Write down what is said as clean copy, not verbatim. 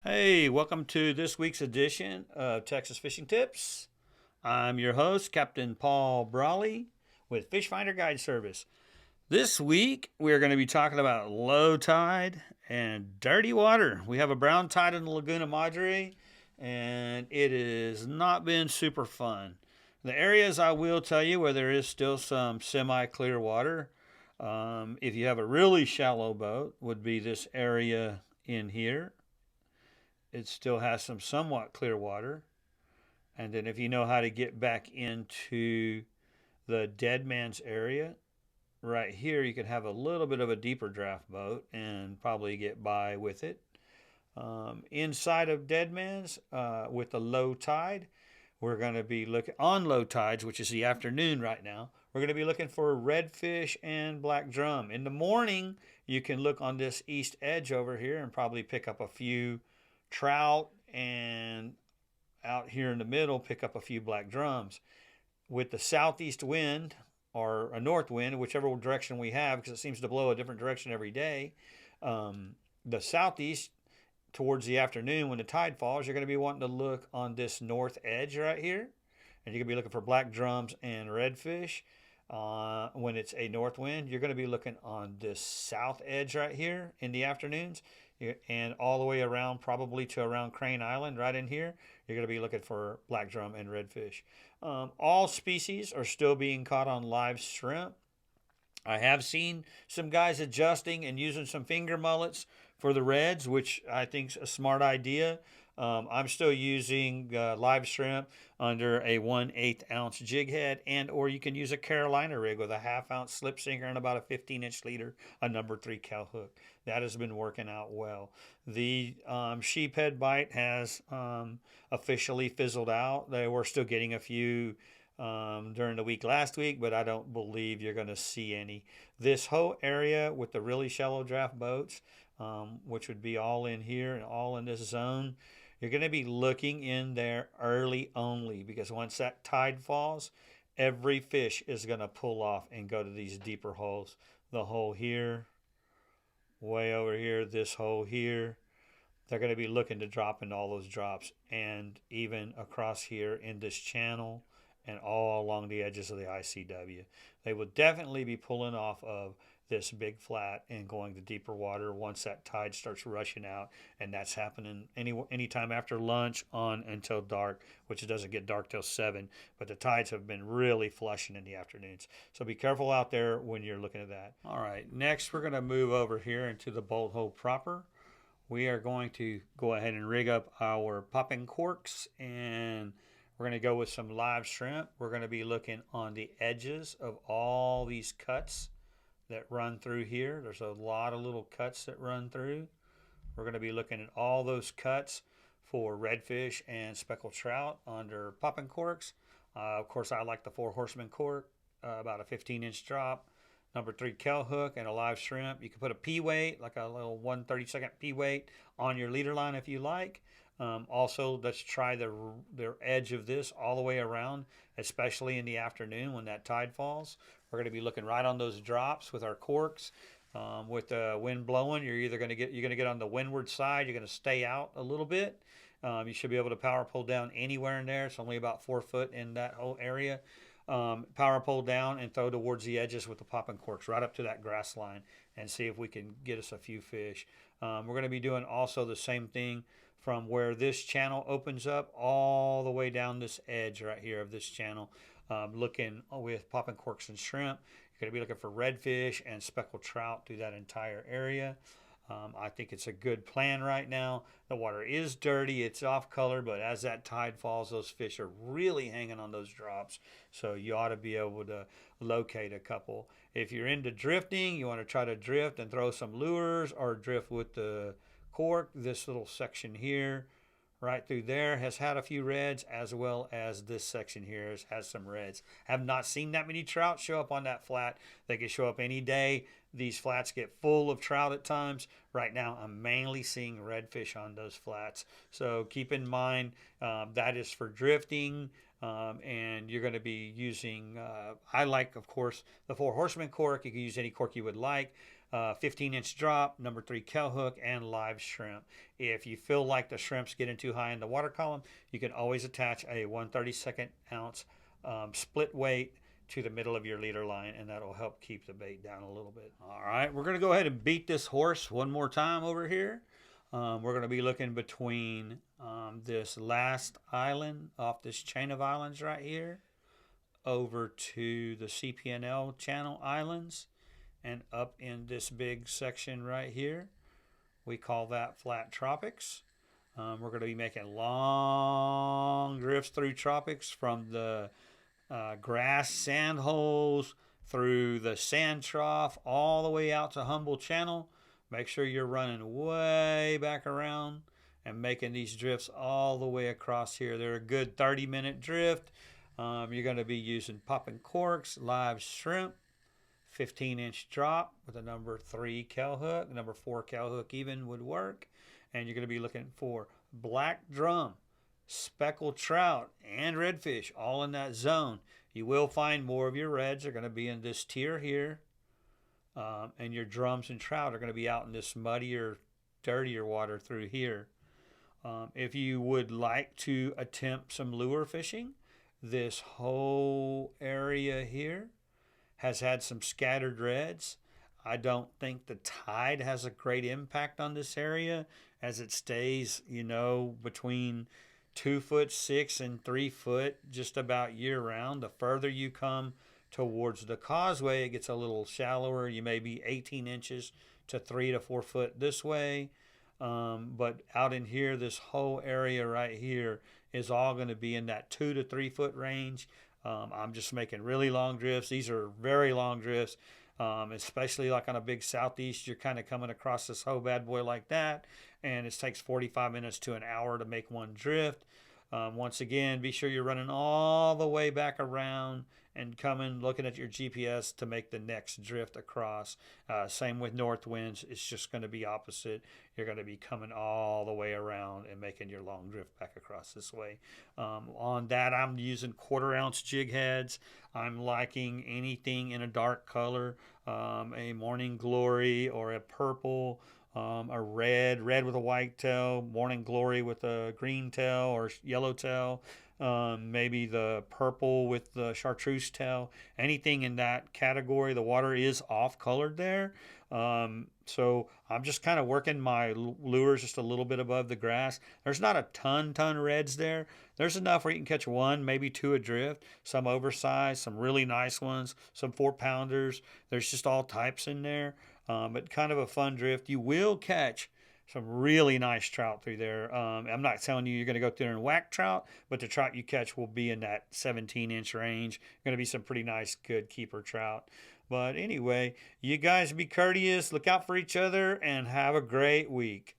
Hey, welcome to this week's edition of Texas Fishing Tips. I'm your host, Captain Paul Brawley with Fish Finder Guide Service. This week, we're going to be talking about low tide and dirty water. We have a brown tide in the Laguna Madre, and it has not been super fun. The areas I will tell you where there is still some semi-clear water, if you have a really shallow boat, would be this area in here. It still has some somewhat clear water. And then if you know how to get back into the dead man's area, right here you can have a little bit of a deeper draft boat and probably get by with it. Inside of dead man's with the low tide, we're going to be looking on low tides, which is the afternoon right now. We're going to be looking for redfish and black drum. In the morning, you can look on this east edge over here and probably pick up a few trout, and out here in the middle pick up a few black drums. With the southeast wind or a north wind, whichever direction we have, because it seems to blow a different direction every day, the southeast towards the afternoon when the tide falls, you're going to be wanting to look on this north edge right here, and you're going to be looking for black drums and redfish. When it's a north wind, you're going to be looking on this south edge right here in the afternoons, and all the way around, probably to around Crane Island, right in here, you're going to be looking for black drum and redfish. All species are still being caught on live shrimp. I have seen some guys adjusting and using some finger mullets for the reds, which I think is a smart idea. I'm still using live shrimp under a 1/8 ounce jig head, and or you can use a Carolina rig with a 1/2 ounce slip sinker and about a 15-inch leader, a number 3 cow hook. That has been working out well. The sheephead bite has officially fizzled out. They were still getting a few during the week last week, but I don't believe you're going to see any. This whole area with the really shallow draft boats, which would be all in here and all in this zone, you're going to be looking in there early only, because once that tide falls, every fish is going to pull off and go to these deeper holes. The hole here, way over here, this hole here. They're going to be looking to drop into all those drops, and even across here in this channel and all along the edges of the ICW. They will definitely be pulling off of this big flat and going to deeper water once that tide starts rushing out, and that's happening anytime after lunch on until dark, which it doesn't get dark till 7, but the tides have been really flushing in the afternoons. So be careful out there when you're looking at that. All right, next we're going to move over here into the bolt hole proper. We are going to go ahead and rig up our popping corks, and we're going to go with some live shrimp. We're going to be looking on the edges of all these cuts that run through here. There's a lot of little cuts that run through. We're going to be looking at all those cuts for redfish and speckled trout under popping corks. Of course, I like the 4 horseman cork, about a 15-inch drop, number 3 Kel hook, and a live shrimp. You can put a P weight, like a little 1/32 P weight, on your leader line if you like. Also, let's try the edge of this all the way around, especially in the afternoon when that tide falls. We're going to be looking right on those drops with our corks. With the wind blowing, you're going to get on the windward side. You're going to stay out a little bit. You should be able to power pull down anywhere in there. It's only about 4 foot in that whole area. Power pull down and throw towards the edges with the popping corks right up to that grass line, and see if we can get us a few fish. We're going to be doing also the same thing from where this channel opens up all the way down this edge right here of this channel, looking with popping corks and shrimp. You're going to be looking for redfish and speckled trout through that entire area. I think it's a good plan right now. The water is dirty, it's off color, but as that tide falls, those fish are really hanging on those drops. So you ought to be able to locate a couple. If you're into drifting, you want to try to drift and throw some lures or drift with the cork. This little section here, right through there, has had a few reds, as well as this section here has some reds. Have not seen that many trout show up on that flat. They can show up any day. These flats get full of trout at times. Right now, I'm mainly seeing redfish on those flats. So keep in mind that is for drifting, and you're going to be using, I like, of course, the 4 horseman cork. You can use any cork you would like. 15-inch drop, number 3 kell hook, and live shrimp. If you feel like the shrimp's getting too high in the water column, you can always attach a 1/32 ounce split weight to the middle of your leader line, and that'll help keep the bait down a little bit. All right, we're going to go ahead and beat this horse one more time over here. We're going to be looking between this last island off this chain of islands right here over to the CPNL channel islands and up in this big section right here. We call that flat tropics. We're going to be making long drifts through tropics from the grass sand holes through the sand trough all the way out to Humboldt Channel. Make sure you're running way back around and making these drifts all the way across here. They're a good 30-minute drift. You're going to be using popping corks, live shrimp, 15-inch drop with a number 3 kell hook. Number 4 kell hook even would work. And you're going to be looking for black drum, speckled trout, and redfish all in that zone. You will find more of your reds are going to be in this tier here. And your drums and trout are going to be out in this muddier, dirtier water through here. If you would like to attempt some lure fishing, this whole area here has had some scattered reds. I don't think the tide has a great impact on this area as it stays, between 2'6" and 3 foot just about year round. The further you come towards the causeway, it gets a little shallower. You may be 18 inches to 3 to 4 foot this way. But out in here, this whole area right here is all going to be in that 2 to 3 foot range. I'm just making really long drifts. These are very long drifts, especially like on a big southeast. You're kind of coming across this whole bad boy like that, and it takes 45 minutes to an hour to make one drift. Once again, be sure you're running all the way back around and looking at your GPS to make the next drift across. Same with north winds. It's just going to be opposite. You're going to be coming all the way around and making your long drift back across this way. On that, I'm using 1/4 ounce jig heads. I'm liking anything in a dark color, a morning glory or a purple, a red with a white tail, morning glory with a green tail or yellow tail, maybe the purple with the chartreuse tail, anything in that category. The water is off colored there. So I'm just kind of working my lures just a little bit above the grass. There's not a ton reds there. There's enough where you can catch 1, maybe 2 adrift, some oversized, some really nice ones, some 4-pounders. There's just all types in there. But kind of a fun drift. You will catch some really nice trout through there. I'm not telling you you're going to go through there and whack trout, but the trout you catch will be in that 17-inch range. Going to be some pretty nice, good keeper trout. But anyway, you guys be courteous, look out for each other, and have a great week.